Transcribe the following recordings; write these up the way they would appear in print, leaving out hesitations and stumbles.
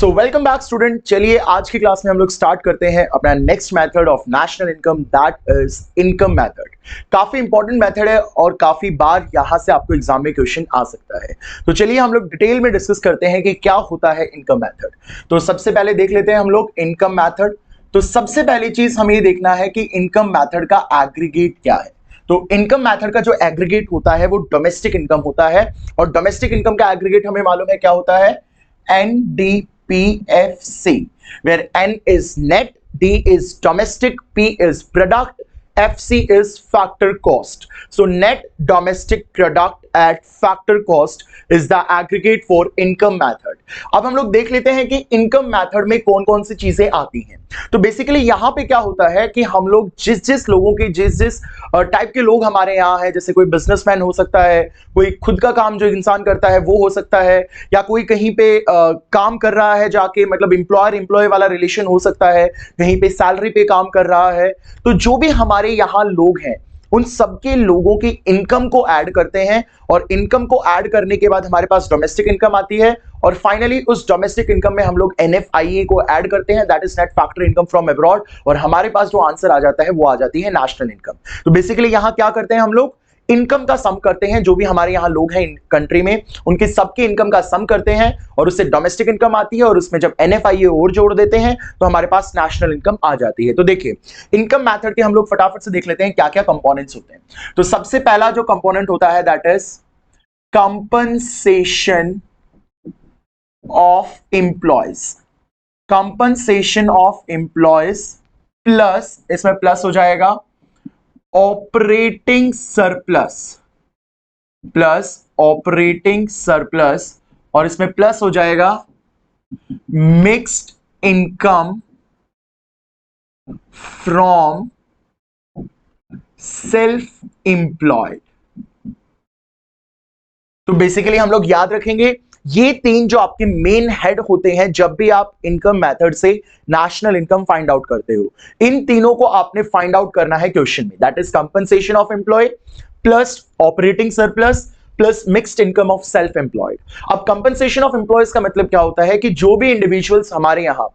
So welcome back student. चलिए आज की क्लास में हम लोग स्टार्ट करते हैं अपना next method of national income, that is income method. काफी इंपॉर्टेंट मेथड है और काफी बार यहां से आपको एग्जाम में क्वेश्चन आ सकता है। तो चलिए हम लोग डिटेल में डिस्कस करते हैं कि क्या होता है इनकम मेथड। तो सबसे पहले देख लेते हैं हम लोग इनकम मेथड। तो सबसे पहली चीज हमें ये देखना है कि इनकम मेथड का एग्रीगेट क्या है। तो इनकम मेथड का जो एग्रीगेट होता है वो डोमेस्टिक इनकम होता है, और डोमेस्टिक इनकम का एग्रीगेट हमें मालूम है क्या होता है, NDPFC, where N is net, D is domestic, P is product, FC is factor cost. So net domestic product at factor cost is the aggregate for income method. अब हम लोग देख लेते हैं कि इनकम मेथड में कौन कौन सी चीजें आती हैं। तो बेसिकली यहां पे क्या होता है कि हम लोग जिस लोगों की जिस टाइप के लोग हमारे यहाँ है, जैसे कोई बिजनेसमैन हो सकता है, कोई खुद का काम जो इंसान करता है वो हो सकता है, या कोई कहीं पे काम कर रहा है जाके, मतलब एम्प्लॉयर एम्प्लॉय वाला रिलेशन हो सकता है, कहीं पे सैलरी पे काम कर रहा है। तो जो भी हमारे यहाँ लोग हैं उन सबके लोगों की इनकम को ऐड करते हैं, और इनकम को ऐड करने के बाद हमारे पास डोमेस्टिक इनकम आती है, और फाइनली उस डोमेस्टिक इनकम में हम लोग NFIA को ऐड करते हैं, that is net factor income from abroad, और हमारे पास जो आंसर आ जाता है वो आ जाती है नेशनल इनकम। तो बेसिकली यहां क्या करते हैं हम लोग, इनकम का सम करते हैं। जो भी हमारे यहाँ लोग हैं कंट्री में उनके सबके इनकम का सम करते हैं, और उससे डोमेस्टिक इनकम आती है, और उसमें जब NFIA और जोड़ देते हैं तो हमारे पास नेशनल इनकम आ जाती है। तो देखिए इनकम मेथड के हम लोग फटाफट से देख लेते हैं क्या क्या कंपोनेंट्स होते हैं। तो सबसे पहला जो कंपोनेंट होता है that is compensation of employees. Compensation of employees plus, इसमें प्लस हो जाएगा operating surplus, plus operating surplus, और इसमें प्लस हो जाएगा mixed income from self employed. तो बेसिकली हम लोग याद रखेंगे ये तीन जो आपके मेन हेड होते हैं जब भी आप इनकम मेथड से नेशनल इनकम फाइंड आउट करते हो। इन तीनों को आपने फाइंड आउट करना है क्वेश्चन में, that is compensation of employ plus operating surplus plus mixed income of self employed. अब कंपनसेशन ऑफ एम्प्लॉयज का मतलब क्या होता है कि जो भी इंडिविजुअल्स हमारे यहां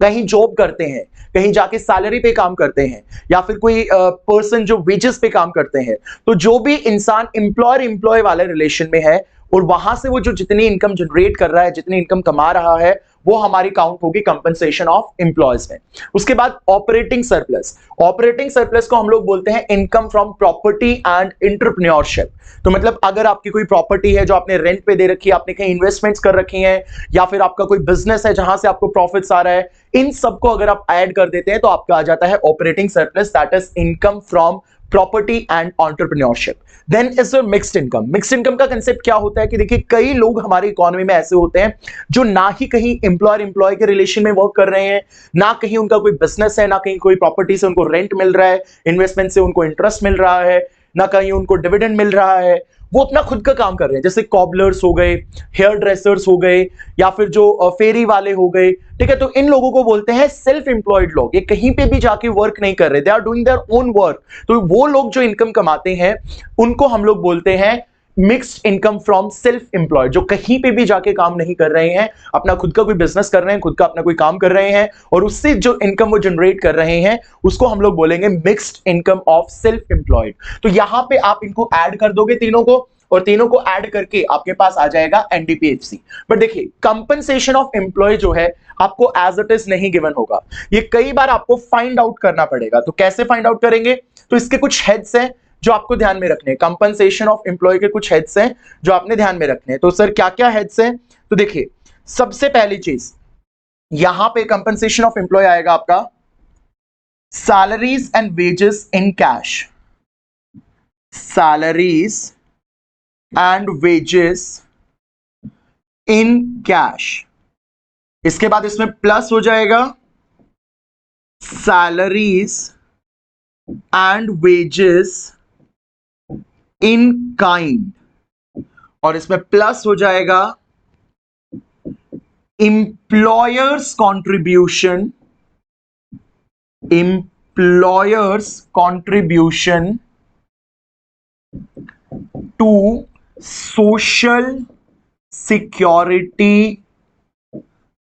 कहीं जॉब करते हैं, कहीं जाके सैलरी पे काम करते हैं, या फिर कोई पर्सन जो वेजेस पे काम करते हैं, तो जो भी इंसान एम्प्लॉयर एम्प्लॉय वाले रिलेशन में है और वहां से वो जो जितनी इनकम जनरेट कर रहा है, जितनी इनकम कमा रहा है, वो हमारी काउंट होगी कंपनसेशन ऑफ एम्प्लॉयज में। उसके बाद ऑपरेटिंग सरप्लस। ऑपरेटिंग सरप्लस को हम लोग बोलते हैं income from property and entrepreneurship. तो मतलब अगर आपकी कोई प्रॉपर्टी है जो आपने रेंट पे दे रखी है, आपने कहीं इन्वेस्टमेंट्स कर रखी हैं, या फिर आपका कोई बिजनेस है जहां से आपको प्रॉफिट्स आ रहा है, इन सबको अगर आप ऐड कर देते हैं तो आपका आ जाता है operating surplus, that is income from property and entrepreneurship. Then is mixed income. Mixed income का कंसेप्ट क्या होता है कि देखिए कई लोग हमारी इकोनॉमी में ऐसे होते हैं जो ना ही कहीं एम्प्लॉयर एम्प्लॉय के रिलेशन में वर्क कर रहे हैं, ना कहीं उनका कोई बिजनेस है, ना कहीं कोई प्रॉपर्टी से उनको रेंट मिल रहा है, इन्वेस्टमेंट से उनको इंटरेस्ट मिल रहा है, ना कहीं उनको डिविडेंड मिल रहा है, वो अपना खुद का काम कर रहे हैं, जैसे कॉबलर्स हो गए, हेयर ड्रेसर्स हो गए, या फिर जो फेरी वाले हो गए। ठीक है, तो इन लोगों को बोलते हैं सेल्फ एम्प्लॉयड लोग। ये कहीं पे भी जाके वर्क नहीं कर रहे, they are doing their own work. तो वो लोग जो इनकम कमाते हैं उनको हम लोग बोलते हैं mixed income from self employed. जो कहीं पे भी जाके काम नहीं कर रहे हैं, अपना खुद का कोई बिजनेस कर रहे हैं, खुद का अपना कोई काम कर रहे हैं, और उससे जो इनकम वो जनरेट कर रहे हैं उसको हम लोग बोलेंगे mixed income of self employed. तो यहां पे आप इनको ऐड कर दोगे तीनों को, और तीनों को ऐड करके आपके पास आ जाएगा NDPFC। बट देखिए कंपनसेशन ऑफ एम्प्लॉय जो है आपको एज इट इज नहीं गिवन होगा, ये कई बार आपको फाइंड आउट करना पड़ेगा। तो कैसे फाइंड आउट करेंगे, तो इसके कुछ हेड्स हैं जो आपको ध्यान में रखने हैं। कंपनसेशन ऑफ एम्प्लॉय के कुछ हेड्स हैं जो आपने ध्यान में रखने हैं। तो सर क्या क्या हेड्स हैं, तो देखिए सबसे पहली चीज यहां पे कंपनसेशन ऑफ एम्प्लॉय आएगा आपका salaries and wages in cash. Salaries and wages in cash. इसके बाद इसमें प्लस हो जाएगा salaries and wages in kind, और इसमें प्लस हो जाएगा employers contribution, employers contribution to social security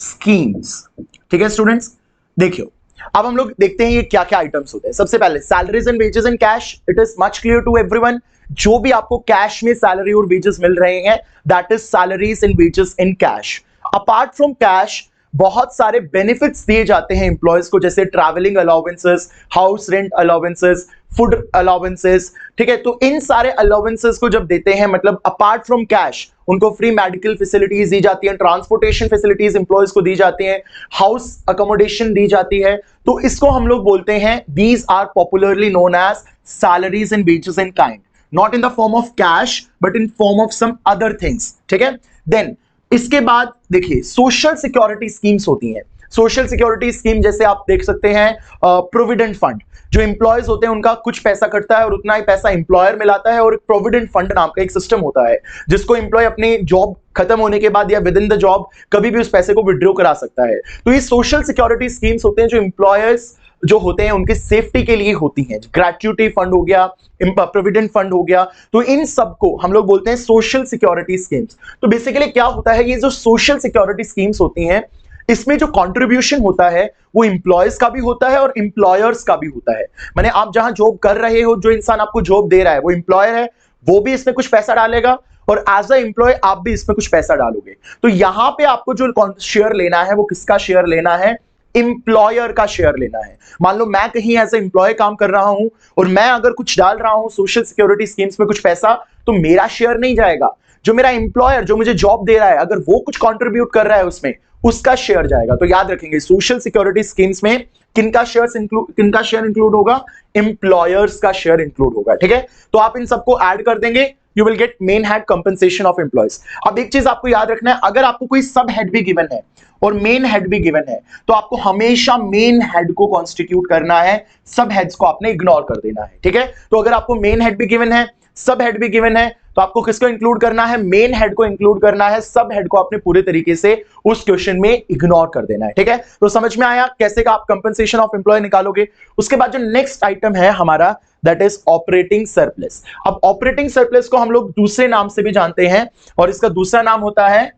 schemes. ठीक है स्टूडेंट्स, देखियो अब हम लोग देखते हैं ये क्या क्या आइटम्स होते हैं। सबसे पहले salaries and wages in cash, it is much clear to everyone. जो भी आपको कैश में सैलरी और वेजेस मिल रहे हैं, that is salaries and wages in cash. Apart from cash बहुत सारे बेनिफिट्स दिए जाते हैं एम्प्लॉयज को, जैसे travelling allowances, house rent allowances, food allowances. ठीक है, तो इन सारे अलाउंसेस को जब देते हैं, मतलब अपार्ट फ्रॉम कैश उनको फ्री मेडिकल फैसिलिटीज दी जाती हैं, ट्रांसपोर्टेशन फैसिलिटीज एम्प्लॉयज को दी जाती हैं, हाउस अकोमोडेशन दी जाती है, तो इसको हम लोग बोलते हैं these are popularly known as salaries and wages in kind, not in the form of cash but in form of some other things. ठीक है, देन इसके बाद देखिए सोशल सिक्योरिटी स्कीम्स होती हैं। सोशल सिक्योरिटी स्कीम जैसे आप देख सकते हैं प्रोविडेंट फंड, जो एम्प्लॉयज होते हैं उनका कुछ पैसा कटता है और उतना ही पैसा एम्प्लॉयर में लाता है, और एक प्रोविडेंट फंड नाम का एक सिस्टम होता है जिसको एम्प्लॉय अपनी जॉब खत्म होने के बाद या विद इन द जॉब कभी भी उस पैसे को विड्रॉ करा सकता है। तो ये सोशल सिक्योरिटी स्कीम्स होते हैं जो एम्प्लॉयर्स जो होते हैं उनकी सेफ्टी के लिए होती हैं। ग्रेच्युटी फंड हो गया, प्रोविडेंट फंड हो गया, तो इन सबको हम लोग बोलते हैं सोशल सिक्योरिटी स्कीम्स। तो बेसिकली क्या होता है, ये जो सोशल सिक्योरिटी स्कीम्स होती हैं इसमें जो कंट्रीब्यूशन होता है वो एम्प्लॉयज का भी होता है और एम्प्लॉयर्स का भी होता है। माने आप जहां जॉब कर रहे हो, जो इंसान आपको जॉब दे रहा है वो एम्प्लॉयर है, वो भी इसमें कुछ पैसा डालेगा, और एज अ एम्प्लॉय आप भी इसमें कुछ पैसा डालोगे। तो यहां पे आपको जो शेयर लेना है वो किसका शेयर लेना है, एम्प्लॉयर का शेयर लेना है। मान लो मैं कहीं एज ए एम्प्लॉय काम कर रहा हूं और मैं अगर कुछ डाल रहा हूं सोशल सिक्योरिटी स्कीम्स में कुछ पैसा, तो मेरा शेयर नहीं जाएगा, जो मेरा एम्प्लॉयर जो मुझे जॉब दे रहा है अगर वो कुछ कंट्रीब्यूट कर रहा है उसमें, उसका शेयर जाएगा। तो याद रखेंगे सोशल सिक्योरिटी स्कीम्स में किनका शेयर इंक्लूड होगा, एम्प्लॉयर्स का शेयर इंक्लूड होगा। ठीक है, तो आप इन सबको ऐड कर देंगे, you will get main head compensation of employees. अब एक चीज आपको याद रखना है, अगर आपको कोई सब हेड भी गिवन है और मेन हेड भी गिवन है, तो आपको हमेशा मेन हेड को कॉन्स्टिट्यूट करना है, सब हेड्स को आपने इग्नोर कर देना है। ठीक है, तो अगर आपको मेन हेड भी गिवन है, सब हेड भी गिवन है, तो आपको किसको इंक्लूड करना है, मेन हेड को इंक्लूड करना है, सब हेड को आपने पूरे तरीके से उस क्वेश्चन में इग्नोर कर देना है। ठीक है, तो समझ में आया कैसे का आप कंपनसेशन ऑफ एम्प्लॉय निकालोगे। उसके बाद जो नेक्स्ट आइटम है हमारा, दैट इज ऑपरेटिंग सरप्लस। अब ऑपरेटिंग सरप्लस को हम लोग दूसरे नाम से भी जानते हैं, और इसका दूसरा नाम होता है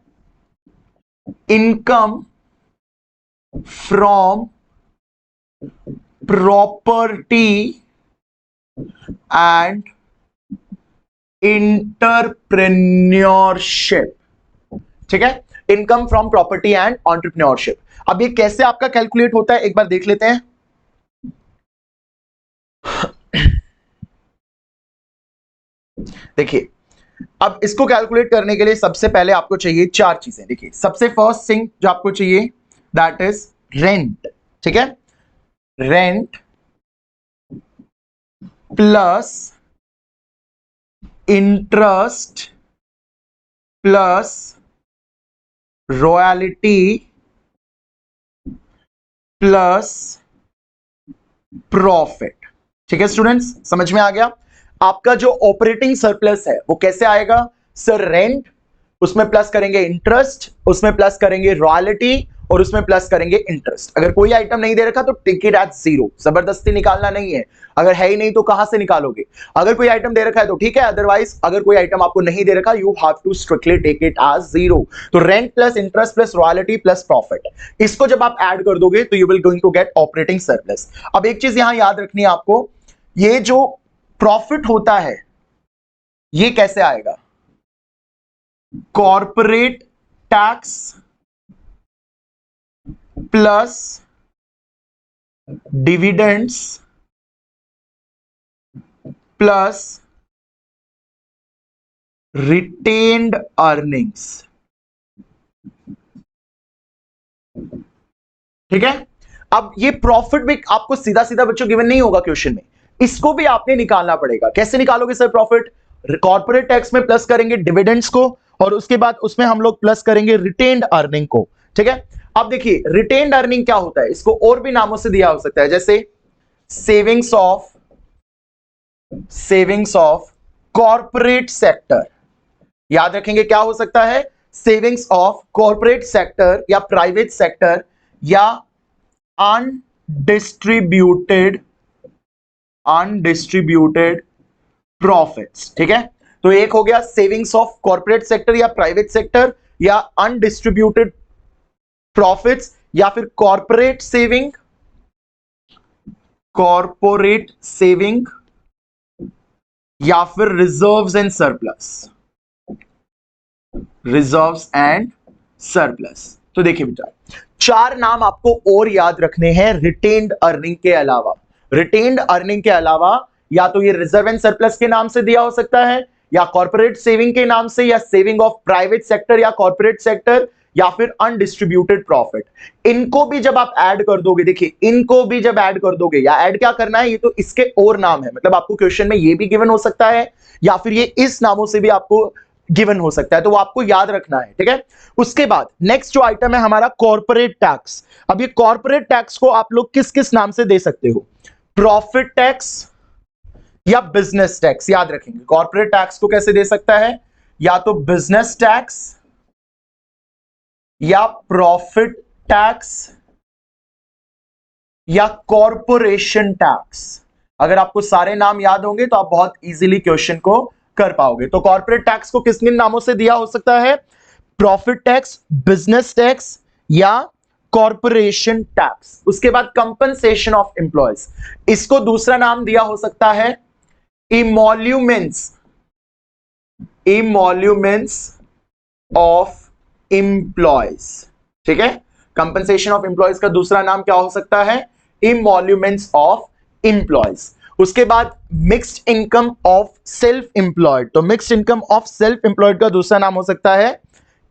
income from property and entrepreneurship. ठीक है, income from property and entrepreneurship. अब ये कैसे आपका कैलकुलेट होता है एक बार देख लेते हैं। देखिए, अब इसको कैलकुलेट करने के लिए सबसे पहले आपको चाहिए चार चीजें। देखिए, सबसे फर्स्ट थिंग जो आपको चाहिए दैट इज रेंट। ठीक है, rent plus interest plus royalty plus profit. ठीक है स्टूडेंट्स, समझ में आ गया। आपका जो ऑपरेटिंग सरप्लस है वो कैसे आएगा, सर रेंट, उसमें प्लस करेंगे इंटरेस्ट, उसमें प्लस करेंगे रॉयल्टी, और उसमें प्लस करेंगे इंटरेस्ट। अगर कोई आइटम नहीं दे रखा तो टेक इट एज जीरो, जबरदस्ती निकालना नहीं है। अगर है ही नहीं तो कहां से निकालोगे। अगर कोई आइटम दे रखा है तो ठीक है, अदरवाइज अगर कोई आइटम आपको नहीं दे रखा, you have to strictly take it as zero. तो rent plus interest plus royalty plus profit, इसको जब आप ऐड कर दोगे तो you will going to get operating surplus. अब एक चीज यहां याद रखनी है आपको, ये जो प्रॉफिट होता है ये कैसे आएगा, corporate tax plus dividends plus retained earnings. ठीक है, अब ये प्रॉफिट भी आपको सीधा सीधा बच्चों गिवन नहीं होगा क्वेश्चन में, इसको भी आपने निकालना पड़ेगा। कैसे निकालोगे सर प्रॉफिट, कॉर्पोरेट टैक्स में प्लस करेंगे डिविडेंड्स को, और उसके बाद उसमें हम लोग प्लस करेंगे रिटेन्ड अर्निंग को। ठीक है, अब देखिए रिटेन्ड अर्निंग क्या होता है, इसको और भी नामों से दिया हो सकता है, जैसे सेविंग्स ऑफ कॉर्पोरेट सेक्टर। याद रखेंगे क्या हो सकता है, सेविंग्स ऑफ कॉर्पोरेट सेक्टर या प्राइवेट सेक्टर या अनडिस्ट्रीब्यूटेड प्रॉफिट्स। ठीक है, तो एक हो गया सेविंग्स ऑफ कॉर्पोरेट सेक्टर या प्राइवेट सेक्टर या अनडिस्ट्रीब्यूटेड प्रॉफिट्स, या फिर कॉर्पोरेट सेविंग, या फिर रिजर्व्स एंड सरप्लस, तो देखिए बेटा, चार नाम आपको और याद रखने हैं रिटेन्ड अर्निंग के अलावा। रिटेन्ड अर्निंग के अलावा या तो ये रिजर्व एंड सरप्लस के नाम से दिया हो सकता है, या कॉर्पोरेट सेविंग के नाम से, या सेविंग ऑफ प्राइवेट सेक्टर या कॉर्पोरेट सेक्टर, या फिर अनडिस्ट्रीब्यूटेड प्रॉफिट। इनको भी जब आप ऐड कर दोगे, देखिए इनको भी जब ऐड कर दोगे, या ऐड क्या करना है, ये तो इसके और नाम है, मतलब आपको क्वेश्चन में ये भी गिवन हो सकता है या फिर ये इस नामों से भी आपको गिवन हो सकता है, तो वो आपको याद रखना है, ठीक है। उसके बाद नेक्स्ट जो आइटम है हमारा कॉर्पोरेट टैक्स। अब ये कॉर्पोरेट टैक्स को आप लोग किस किस नाम से दे सकते हो, प्रॉफिट टैक्स या बिजनेस टैक्स, याद रखेंगे। कॉर्पोरेट टैक्स को कैसे दे सकता है, या तो बिजनेस टैक्स या प्रॉफिट टैक्स या कॉर्पोरेशन टैक्स। अगर आपको सारे नाम याद होंगे तो आप बहुत इजीली क्वेश्चन को कर पाओगे। तो कॉर्पोरेट टैक्स को किस किन नामों से दिया हो सकता है, प्रॉफिट टैक्स, बिजनेस टैक्स या कॉर्पोरेशन टैक्स। उसके बाद कंपनसेशन ऑफ एम्प्लॉयज, इसको दूसरा नाम दिया हो सकता है इमोल्यूमेंट्स ऑफ एम्प्लॉयज, ठीक है। कंपनसेशन ऑफ एम्प्लॉयज का दूसरा नाम क्या हो सकता है, इमोल्यूमेंट्स ऑफ एम्प्लॉयज। उसके बाद mixed income of self employed, तो mixed income of self employed का दूसरा नाम हो सकता है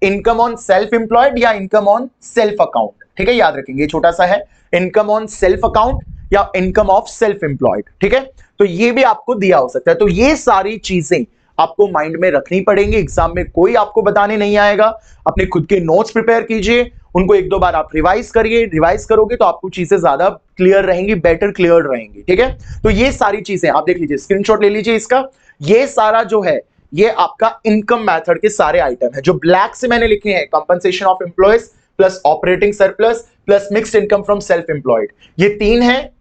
इनकम ऑन सेल्फ एम्प्लॉयड या इनकम ऑन सेल्फ अकाउंट, ठीक है, याद रखेंगे, छोटा सा है, इनकम ऑन सेल्फ अकाउंट या इनकम ऑफ सेल्फ एम्प्लॉयड, ठीक है। तो ये भी आपको दिया हो सकता है। तो ये सारी चीजें आपको माइंड में रखनी पड़ेंगी, एग्जाम में कोई आपको बताने नहीं आएगा। अपने खुद के नोट्स प्रिपेयर कीजिए, उनको एक दो बार आप रिवाइज करिए, रिवाइज करोगे तो आपको चीजें ज्यादा क्लियर रहेंगी, बेटर क्लियर रहेंगी, ठीक है। तो ये सारी चीजें आप देख लीजिए, स्क्रीनशॉट ले लीजिए इसका। ये सारा जो है ये आपका इनकम मेथड के सारे आइटम है जो ब्लैक से मैंने लिखे हैं, compensation of employees plus operating surplus plus mixed income from self employed, ये तीन है।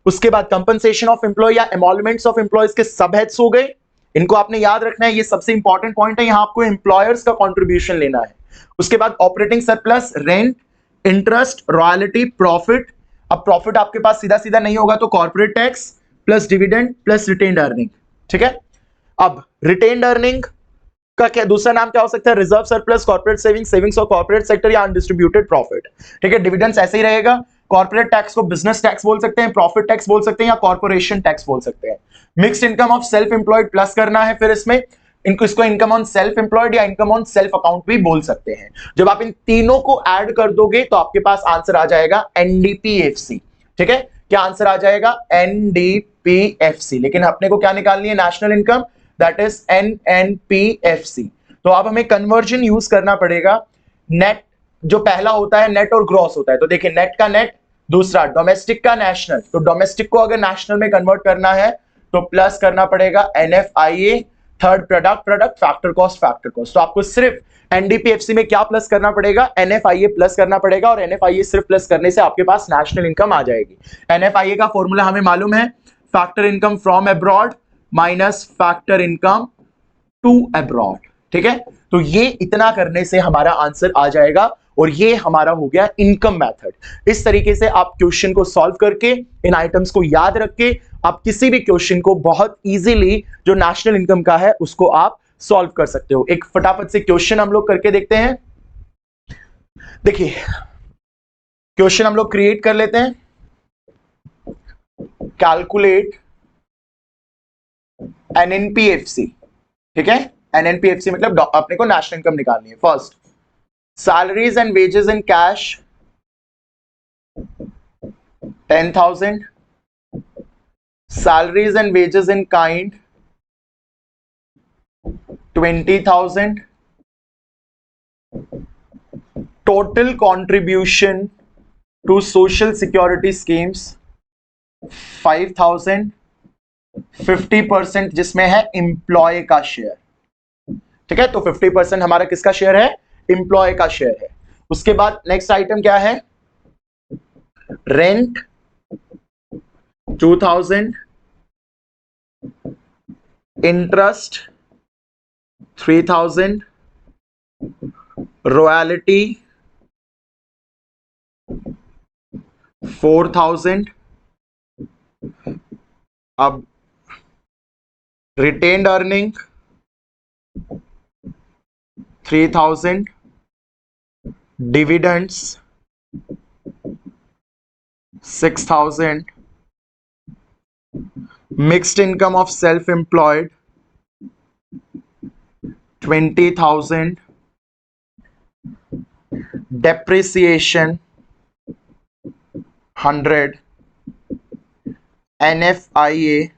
उसके बाद कंपनसेशन ऑफ एम्प्लॉय या एमोल्यूमेंट्स ऑफ एम्प्लॉयज के सब हेड्स हो गए, इनको आपने याद रखना है, ये सबसे इंपॉर्टेंट पॉइंट है, यहां आपको एम्प्लॉयर्स का कंट्रीब्यूशन लेना है। उसके बाद operating surplus, rent, interest, royalty, profit. अब प्रॉफिट आपके पास सीधा सीधा नहीं होगा तो corporate tax plus dividend plus retained earning, ठीक है। अब रिटेन्ड अर्निंग का क्या दूसरा नाम क्या हो सकता है, reserve surplus, corporate saving, savings of corporate sector या अनडिस्ट्रीब्यूटेड प्रॉफिट, ठीक है। डिविडेंड्स ऐसे ही रहेगा। कॉर्पोरेट टैक्स को बिजनेस टैक्स बोल सकते हैं, प्रॉफिट टैक्स बोल सकते हैं या कॉर्पोरेशन टैक्स बोल सकते हैं। Mixed income of self employed plus करना है, फिर इसमें इसको इनकम ऑन सेल्फ एम्प्लॉयड या इनकम ऑन सेल्फ अकाउंट भी बोल सकते हैं। जब आप इन तीनों को ऐड कर दोगे तो आपके पास आंसर आ जाएगा एनडीपीएफसी, ठीक है। क्या आंसर आ जाएगा, एनडीपीएफसी। लेकिन अपने को क्या निकालनी है, नेशनल इनकम, दैट इज एनएनपीएफसी। तो अब हमें कन्वर्जन यूज करना पड़ेगा। नेट जो पहला होता है नेट और ग्रॉस होता है, तो देखिए नेट का नेट, दूसरा डोमेस्टिक का नेशनल, तो डोमेस्टिक को अगर नेशनल में कन्वर्ट करना है तो प्लस करना पड़ेगा NFIA, third product, factor cost. तो आपको सिर्फ एनडीपीएफसी में क्या प्लस करना पड़ेगा, एनएफआईए प्लस करना पड़ेगा, और एनएफआईए सिर्फ प्लस करने से आपके पास नेशनल इनकम आ जाएगी। एनएफआईए का फॉर्मूला हमें मालूम है, factor income from abroad minus factor income to abroad, ठीक है। तो ये इतना करने से हमारा आंसर आ जाएगा, और ये हमारा हो गया इनकम मेथड। इस तरीके से आप क्वेश्चन को सॉल्व करके, इन आइटम्स को याद रख के, आप किसी भी क्वेश्चन को बहुत इजीली जो नेशनल इनकम का है उसको आप सॉल्व कर सकते हो। एक फटाफट से क्वेश्चन हम लोग करके देखते हैं। देखिए क्वेश्चन हम लोग क्रिएट कर लेते हैं। कैलकुलेट एनएनपीएफसी, ठीक है। एनएनपीएफसी मतलब अपने को नेशनल इनकम निकालनी है। First, salaries and wages in cash 10,000, salaries and wages in kind 20,000, total contribution to social security schemes 5,000, 50% जिसमें है एम्प्लॉय का शेयर, ठीक है। तो 50% हमारा किसका शेयर है, एम्प्लॉय का शेयर है। उसके बाद नेक्स्ट आइटम क्या है, रेंट 2,000, इंटरेस्ट 3,000, रॉयल्टी 4,000, अब retained earning 3,000, dividends 6,000, mixed income of self employed 20,000, depreciation 100, NFIA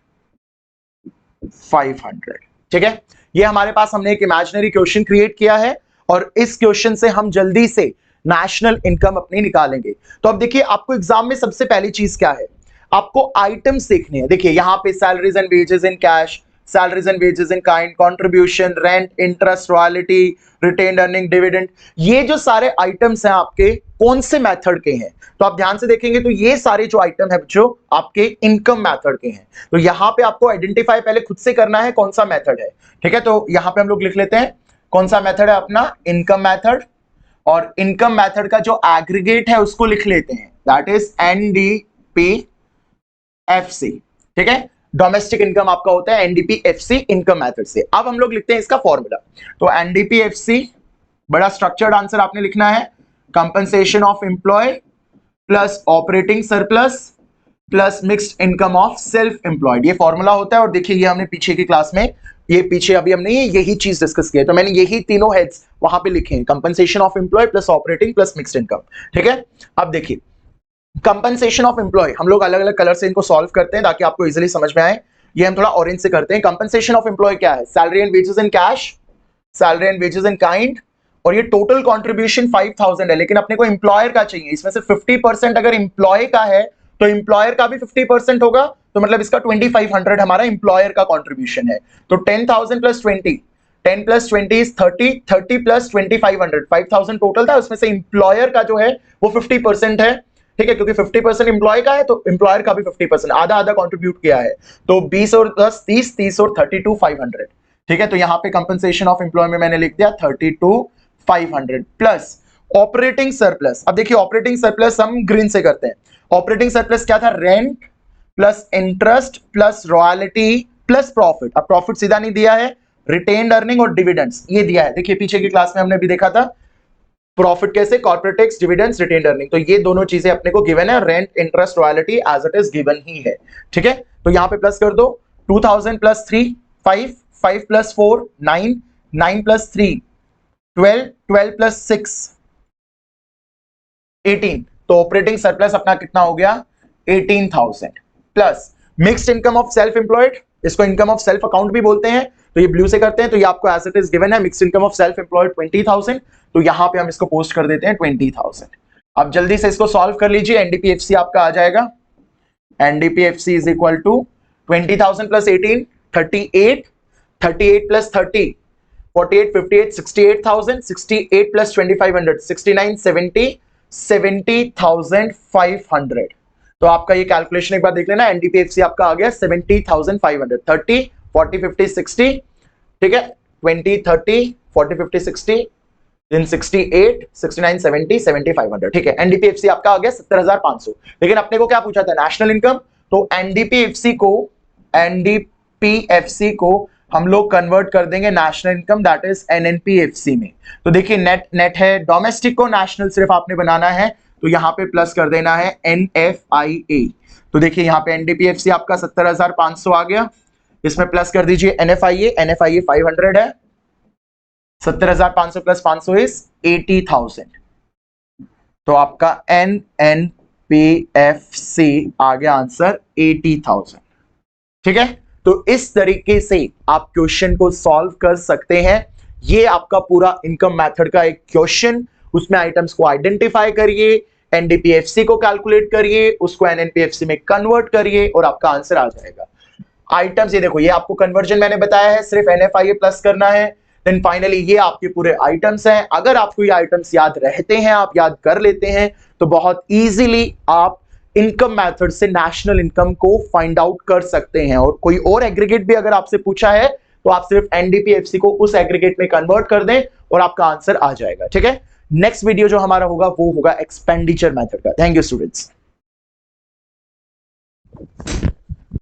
500। ठीक है, ये हमारे पास हमने एक इमेजिनरी क्वेश्चन क्रिएट किया है और इस क्वेश्चन से हम जल्दी से नेशनल इनकम अपनी निकालेंगे। तो अब देखिए, आपको एग्जाम में सबसे पहली चीज क्या है, आपको आइटम्स देखने हैं। देखिए यहां पे salaries and wages in cash, salaries and wages in kind, contribution, rent, interest, royalty, retained earning, dividend, ये जो सारे आइटम्स हैं आपके कौन से मेथड के हैं। तो आप ध्यान से देखेंगे तो ये सारे जो आइटम है जो आपके इनकम मेथड के हैं। तो यहां पे आपको आइडेंटिफाई पहले खुद से करना है कौन सा मेथड है। ठीक है, तो यहां पे हम लोग लिख लेते हैं कौन सा मेथड है अपना, इनकम मेथड। और इनकम मेथड का जो एग्रीगेट है उसको लिख लेते हैं, दैट इज NDPFC। ठीक है, डोमेस्टिक इनकम आपका होता है NDPFC इनकम मेथड से। अब हम लोग लिखते हैं इसका फॉर्मूला। तो NDPFC, बड़ा स्ट्रक्चर्ड आंसर आपने लिखना है, compensation of employ plus operating surplus plus mixed income of self employed, ये फॉर्मूला होता है। और देखिए ये हमने पीछे की क्लास में, ये पीछे अभी हमने यही चीज डिस्कस की है, तो मैंने यही तीनों हेड्स वहां पे लिखे हैं, compensation of employ plus operating plus mixed income. ठीक है, अब देखिए कंपनसेशन ऑफ एम्प्लॉय हम लोग अलग अलग कलर से इनको सॉल्व करते हैं ताकि आपको इजीली समझ में आए। ये हम थोड़ा ऑरेंज से करते हैं। कंपनसेशन ऑफ एम्प्लॉय क्या है, salary and wages in cash, salary and wages in kind, और ये टोटल कंट्रीब्यूशन 5,000 है, लेकिन अपने को एम्प्लॉयर का चाहिए, इसमें से 50% अगर एम्प्लॉय का है तो एम्प्लॉयर का भी 50% होगा, तो मतलब इसका 2,500 हमारा एम्प्लॉयर का कंट्रीब्यूशन है। तो 10,000 plus 20, 10 plus 20 is 30, 30 plus 2,500, 5,000 total था, उसमें से एम्प्लॉयर का जो है वो 50% है। ठीक है, क्योंकि 50% एम्प्लॉय का है तो एम्प्लॉयर का भी 50%, आधा आधा कंट्रीब्यूट किया है। तो 20 और 10 30, 30 और 32,500। ठीक है, तो यहां पे कंपनसेशन ऑफ एम्प्लॉय में मैंने लिख दिया 32,500 प्लस ऑपरेटिंग सरप्लस। अब देखिए ऑपरेटिंग सरप्लस हम ग्रीन से करते हैं। ऑपरेटिंग सरप्लस क्या था, rent plus interest plus royalty plus profit. अब प्रॉफिट सीधा नहीं दिया है, रिटेन्ड अर्निंग और डिविडेंड्स ये दिया है। देखिए पीछे की क्लास में हमने भी देखा था प्रॉफिट कैसे, corporate tax, dividends, retained earning, तो ये दोनों चीजें अपने को गिवन है, rent, interest, royalty as it is given ही है। ठीक है, तो यहां पे प्लस कर दो, 2,000 प्लस 3 5, 5 प्लस 4 9, 9 प्लस 3 12, 12 प्लस 6 18, तो ऑपरेटिंग सरप्लस अपना कितना हो गया 18,000 plus mixed income of self employed, इसको इनकम ऑफ सेल्फ अकाउंट भी बोलते हैं, तो ये ब्लू से करते हैं, तो ये आपको एज इट इज गिवन है, mixed income of self employed 20,000, तो यहां पे हम इसको पोस्ट कर देते हैं 20,000। अब जल्दी से इसको सॉल्व कर लीजिए, NDPFC आपका आ जाएगा, NDPFC is equal to 20,000 plus 18 38, 38 plus 30 48, 58 68,000, 68 plus 2,500 69, 70 70,500। तो आपका ये कैलकुलेशन एक बार देख लेना, NDPFC आपका आ गया 70,500, 30 40 50 60, ठीक है, 20 30 40 50 60 then 68 69 70 7,500, ठीक है। NDPFC आपका आ गया 70,500। लेकिन अपने को क्या पूछा था, नेशनल इनकम, तो NDPFC को हम लोग कन्वर्ट कर देंगे national income, that is NNPFC में। तो देखिए नेट है, डोमेस्टिक को नेशनल सिर्फ आपने बनाना है, तो यहां पे प्लस कर देना है NFIA। तो देखिए यहां पे NDPFC आपका 70,500 आ गया, इसमें प्लस कर दीजिए NFIA 500 है, 70,500 प्लस 500 इज 80,000, तो आपका NNPFC आ गया आंसर 80,000। ठीक है, तो इस तरीके से आप क्वेश्चन को सॉल्व कर सकते हैं। ये आपका पूरा इनकम मेथड का एक क्वेश्चन, उसमें आइटम्स को आइडेंटिफाई करिए, NDPFC को कैलकुलेट करिए, उसको NNPFC में कन्वर्ट करिए और आपका आंसर आ जाएगा। आइटम्स ये देखो, ये आपको कन्वर्जन मैंने बताया है, सिर्फ NFIA प्लस करना है, देन फाइनली ये आपके पूरे आइटम्स हैं। अगर आपको ये आइटम्स याद रहते हैं, आप याद कर लेते हैं, तो बहुत इजीली आप इनकम मेथड से नेशनल इनकम को फाइंड आउट कर सकते हैं। और कोई और एग्रीगेट भी अगर आपसे पूछा है तो आप सिर्फ NDPFC को उस एग्रीगेट में कन्वर्ट कर दें और आपका आंसर आ जाएगा। ठीक है, नेक्स्ट वीडियो जो हमारा होगा वो होगा एक्सपेंडिचर मेथड का। Thank you students.